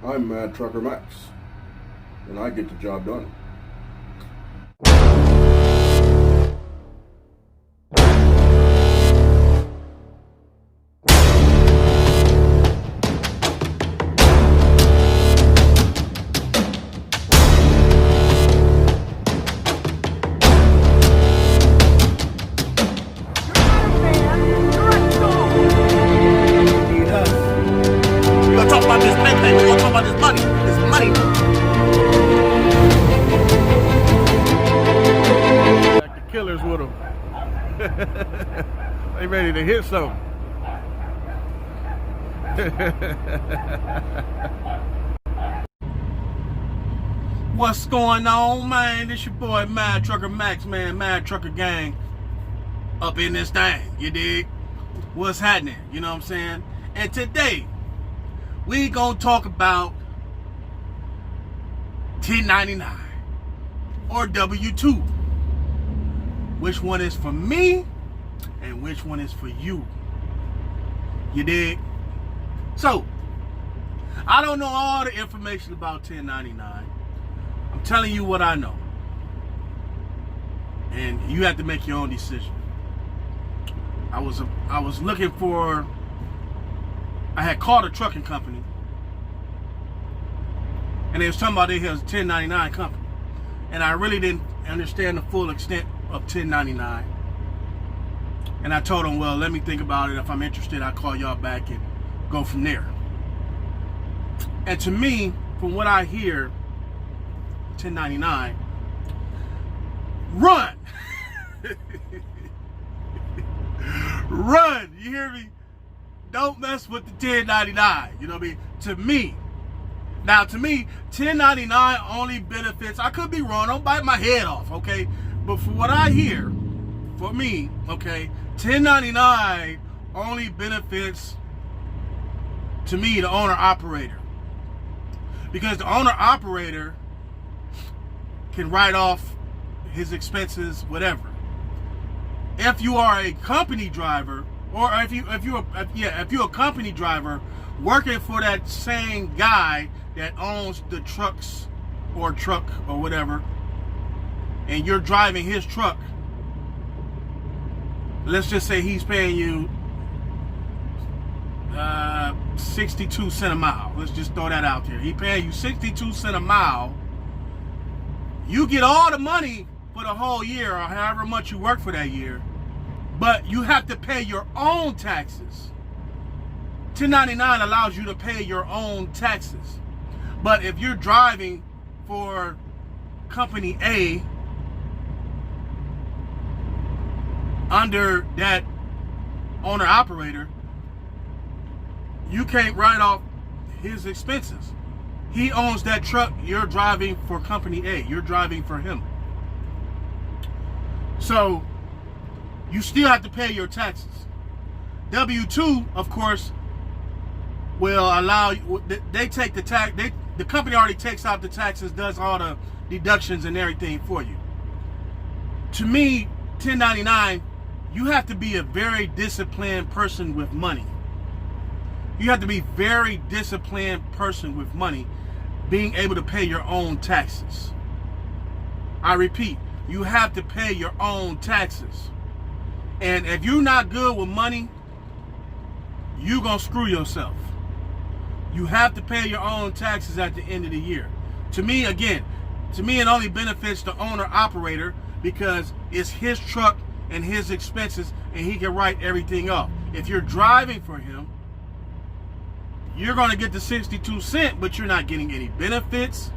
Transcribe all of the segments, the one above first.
I'm Mad Trucker Max, and I get the job done. Killers with them. They ready to hit something. What's going on, man? This your boy Mad Trucker Max, man. Mad Trucker Gang up in this thing. You dig? What's happening? You know what I'm saying? And today we gonna talk about 1099 or W-2. Which one is for me and which one is for you? You dig? So, I don't know all the information about 1099. I'm telling you what I know. And you have to make your own decision. I was looking for, I had called a trucking company, and they was talking about they had a 1099 company. And I really didn't understand the full extent of 1099. And I told them, well, let me think about it. If I'm interested, I'll call y'all back and go from there. And to me, from what I hear, 1099, run. Run, you hear me? Don't mess with the 1099, you know what I mean? To me, 1099 only benefits, I could be wrong, don't bite my head off, okay? But for what I hear, for me, okay, 1099 only benefits, to me, the owner-operator. Because the owner-operator can write off his expenses, whatever. If you are a company driver, or if you're a company driver working for that same guy that owns the trucks or truck or whatever, and you're driving his truck, let's just say he's paying you 62 cents a mile. Let's just throw that out there. He paying you 62 cents a mile. You get all the money for the whole year or however much you work for that year, but you have to pay your own taxes. 1099 allows you to pay your own taxes. But if you're driving for company A under that owner-operator, you can't write off his expenses. He owns that truck. You're driving for company A. You're driving for him. So you still have to pay your taxes. W-2, of course, will allow you, they take the tax, the company already takes out the taxes, does all the deductions and everything for you. To me, 1099, you have to be a very disciplined person with money. You have to be very disciplined person with money, being able to pay your own taxes. I repeat, you have to pay your own taxes. And if you're not good with money, you're going to screw yourself. You have to pay your own taxes at the end of the year. To me, again, it only benefits the owner-operator because it's his truck and his expenses, and he can write everything off. If you're driving for him, you're going to get the 62 cents, but you're not getting any benefits.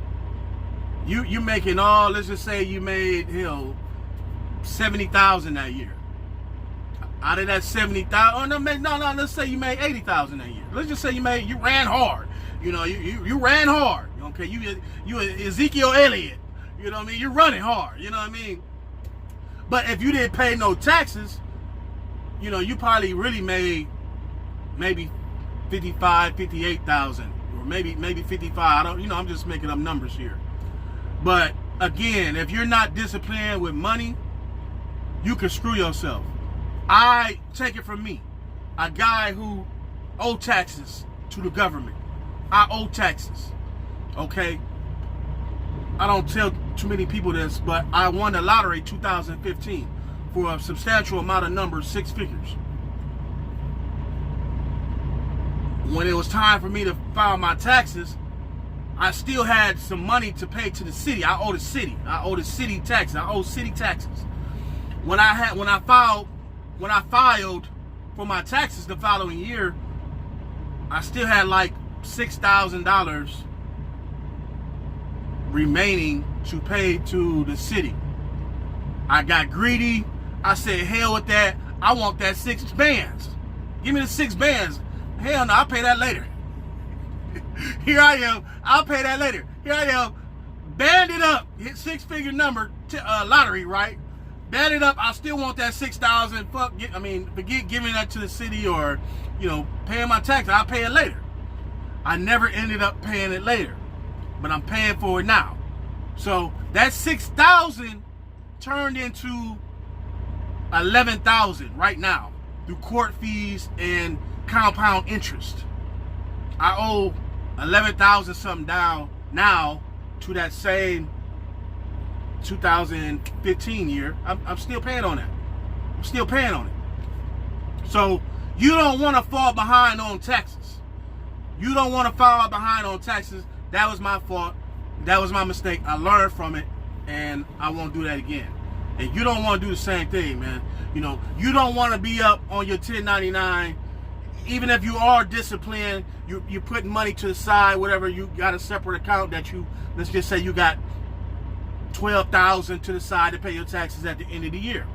You're making all, let's just say you made, $70,000 that year. Out of that 70,000, no, let's say you made 80,000 that year. Let's just say you ran hard. You know, you ran hard. Okay, you Ezekiel Elliott. You know what I mean? You're running hard. You know what I mean? But if you didn't pay no taxes, you know, you probably really made maybe 55, 58,000, or maybe 55. I don't, you know, I'm just making up numbers here. But again, if you're not disciplined with money, you can screw yourself. I take it from me, a guy who owe taxes to the government. I owe taxes. Okay? I don't tell too many people this, but I won the lottery 2015 for a substantial amount of numbers, 6 figures. When it was time for me to file my taxes, I still had some money to pay to the city. I owe the city. I owe the city taxes. I owe city taxes. When I filed for my taxes the following year, I still had like $6,000 remaining to pay to the city. I got greedy. I said, hell with that. I want that 6 bands. Give me the 6 bands. Hell no, I'll pay that later. Here I am. I'll pay that later. Here I am. Banded up. Hit 6-figure number lottery, right? Banded up. I still want that 6,000. Forget giving that to the city or, paying my taxes. I'll pay it later. I never ended up paying it later, but I'm paying for it now. So that 6,000 turned into 11,000 right now through court fees and compound interest. I owe 11,000 something down now to that same 2015 year. I'm still paying on that. I'm still paying on it. So you don't want to fall behind on taxes. You don't want to fall behind on taxes. That was my fault. That was my mistake. I learned from it, and I won't do that again. And you don't want to do the same thing, man. You don't want to be up on your 1099. Even if you are disciplined, you're putting money to the side, whatever, you got a separate account that let's just say you got $12,000 to the side to pay your taxes at the end of the year.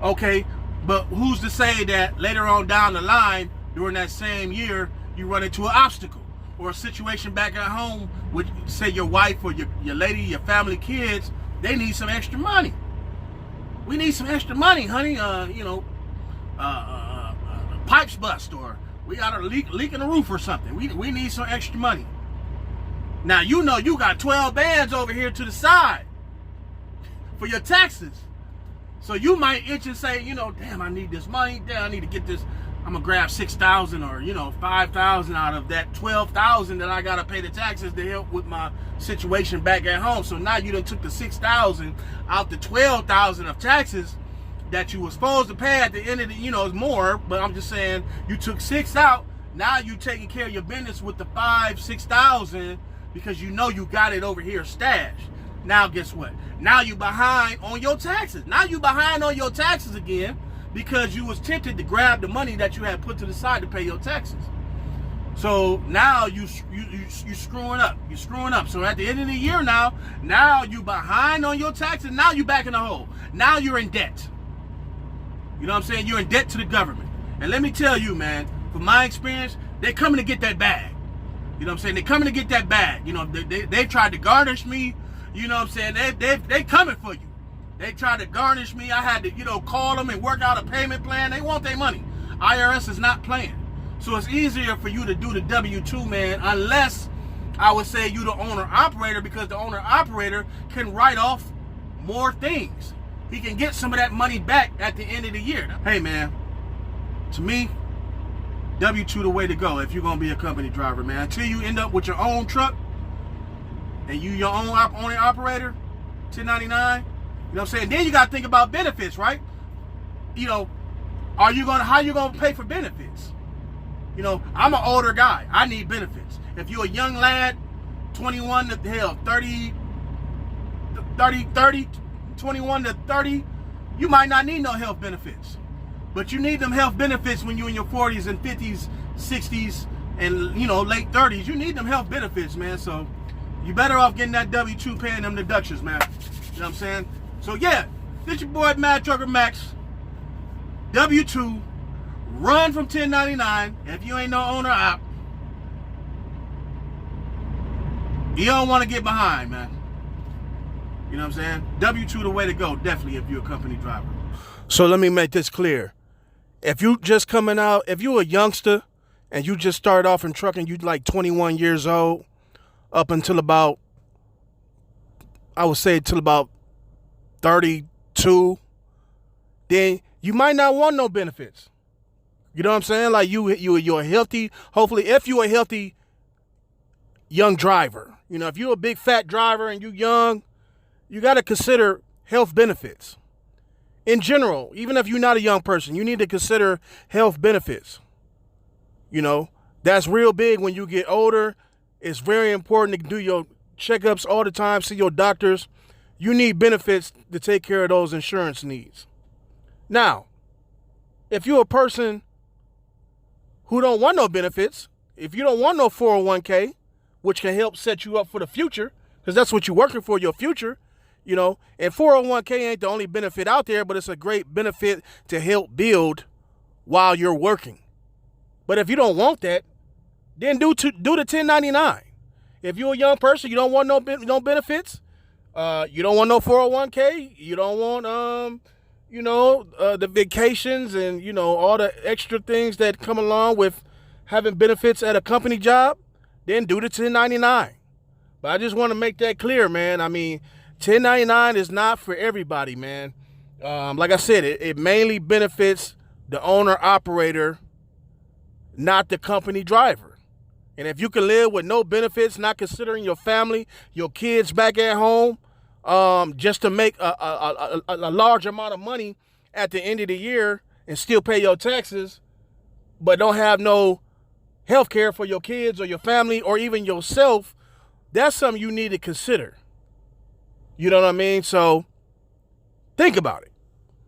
Okay, but who's to say that later on down the line, during that same year, you run into an obstacle or a situation back at home with, say, your wife or your lady, your family, kids, they need some extra money. We need some extra money, honey. Pipes bust, or we got a leak in the roof or something. We need some extra money. Now, you got 12 bands over here to the side for your taxes. So you might itch and say, damn, I need this money. Damn, I need to get this. I'm going to grab 6,000 or, 5,000 out of that 12,000 that I got to pay the taxes to help with my situation back at home. So now you done took the 6,000 out the 12,000 of taxes that you were supposed to pay at the end of the, it's more, but I'm just saying you took 6 out. Now you taking care of your business with the 6,000 because you got it over here stashed. Now guess what? Now you behind on your taxes. Now you behind on your taxes again because you was tempted to grab the money that you had put to the side to pay your taxes. So now you screwing up. You're screwing up. So at the end of the year now you behind on your taxes. Now you back in the hole. Now you're in debt. You know what I'm saying? You're in debt to the government. And let me tell you, man, from my experience, they're coming to get that bag. You know what I'm saying? They're coming to get that bag. They tried to garnish me. You know what I'm saying? They coming for you. They tried to garnish me. I had to, call them and work out a payment plan. They want their money. IRS is not playing. So it's easier for you to do the W-2, man, unless I would say you the owner-operator, because the owner-operator can write off more things. He can get some of that money back at the end of the year. Hey, man, to me, W-2 the way to go if you're going to be a company driver, man. Until you end up with your own truck and you your own owner-operator, 1099, you know what I'm saying? Then you got to think about benefits, right? How you going to pay for benefits? I'm an older guy. I need benefits. If you're a young lad, 21 to 30, 21 to 30, you might not need no health benefits. But you need them health benefits when you're in your 40s and 50s, 60s, and, late 30s. You need them health benefits, man. So you better off getting that W-2, paying them deductions, man. You know what I'm saying? So, yeah, this your boy, Mad Trucker Max. W-2. Run from 1099 if you ain't no owner-op. You don't want to get behind, man. You know what I'm saying? W-2 the way to go, definitely, if you're a company driver. So let me make this clear. If you just coming out, if you're a youngster and you just started off in trucking, you like 21 years old, up until about, I would say till about 32, then you might not want no benefits. You know what I'm saying? Like you're a healthy, hopefully if you're a healthy young driver, you know, if you're a big fat driver and you're young, you got to consider health benefits. In general, even if you're not a young person, you need to consider health benefits. You know, that's real big when you get older. It's very important to do your checkups all the time, see your doctors. You need benefits to take care of those insurance needs. Now, if you're a person who don't want no benefits, if you don't want no 401k, which can help set you up for the future, because that's what you're working for, your future, you know, and 401k ain't the only benefit out there, but it's a great benefit to help build while you're working. But if you don't want that, then do the 1099. If you're a young person, you don't want no benefits, you don't want no 401k, you don't want, the vacations and, you know, all the extra things that come along with having benefits at a company job, then do the 1099. But I just want to make that clear, man. I mean, 1099 is not for everybody, man. Like I said, it mainly benefits the owner-operator, not the company driver. And if you can live with no benefits, not considering your family, your kids back at home, just to make a large amount of money at the end of the year and still pay your taxes, but don't have no health care for your kids or your family or even yourself, that's something you need to consider. You know what I mean? So think about it.